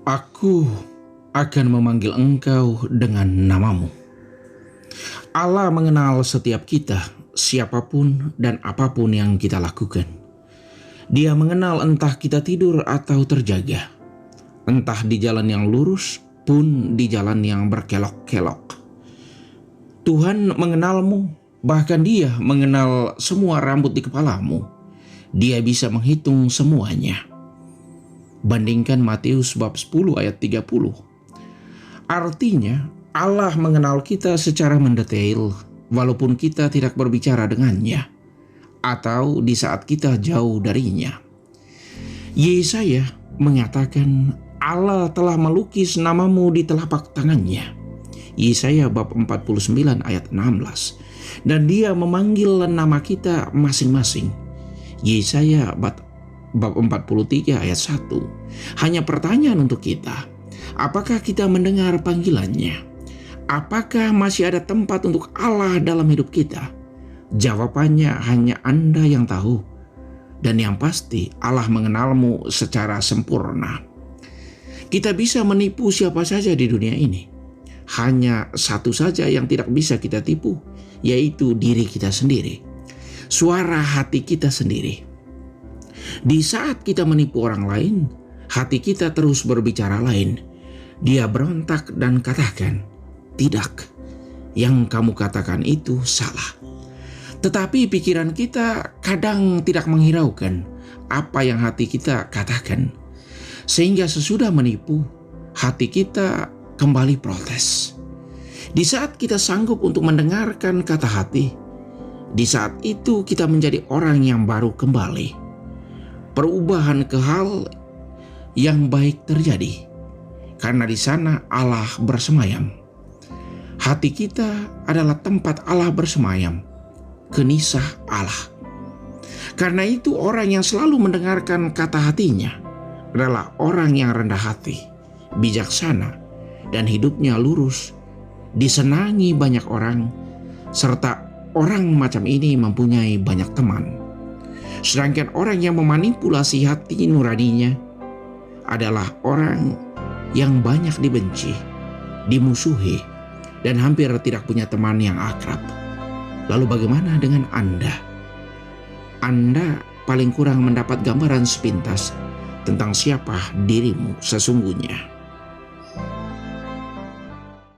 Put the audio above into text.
Aku akan memanggil engkau dengan namamu. Allah mengenal setiap kita, siapapun dan apapun yang kita lakukan. Dia mengenal entah kita tidur atau terjaga, entah di jalan yang lurus pun di jalan yang berkelok-kelok. Tuhan mengenalmu, bahkan Dia mengenal semua rambut di kepalamu. Dia bisa menghitung semuanya. Bandingkan Matius bab 10 ayat 30. Artinya, Allah mengenal kita secara mendetail walaupun kita tidak berbicara dengannya atau di saat kita jauh darinya. Yesaya mengatakan Allah telah melukis namamu di telapak tangannya. Yesaya bab 49 ayat 16. Dan Dia memanggil nama kita masing-masing. Yesaya bab 43 ayat 1. Hanya pertanyaan untuk kita, apakah kita mendengar panggilannya? Apakah masih ada tempat untuk Allah dalam hidup kita? Jawabannya hanya Anda yang tahu. Dan yang pasti Allah mengenalmu secara sempurna. Kita bisa menipu siapa saja di dunia ini. Hanya satu saja yang tidak bisa kita tipu, yaitu diri kita sendiri. Suara hati kita sendiri. Di saat kita menipu orang lain, hati kita terus berbicara lain. Dia berontak dan katakan, "Tidak, yang kamu katakan itu salah." Tetapi pikiran kita kadang tidak menghiraukan apa yang hati kita katakan. Sehingga sesudah menipu, hati kita kembali protes. Di saat kita sanggup untuk mendengarkan kata hati, di saat itu kita menjadi orang yang baru kembali. Perubahan ke hal yang baik terjadi karena di sana Allah bersemayam. Hati kita adalah tempat Allah bersemayam, kenisah Allah. Karena itu orang yang selalu mendengarkan kata hatinya adalah orang yang rendah hati, bijaksana, dan hidupnya lurus, disenangi banyak orang, serta orang macam ini mempunyai banyak teman. Sedangkan orang yang memanipulasi hati nuraninya adalah orang yang banyak dibenci, dimusuhi, dan hampir tidak punya teman yang akrab. Lalu bagaimana dengan Anda? Anda paling kurang mendapat gambaran sepintas tentang siapa dirimu sesungguhnya.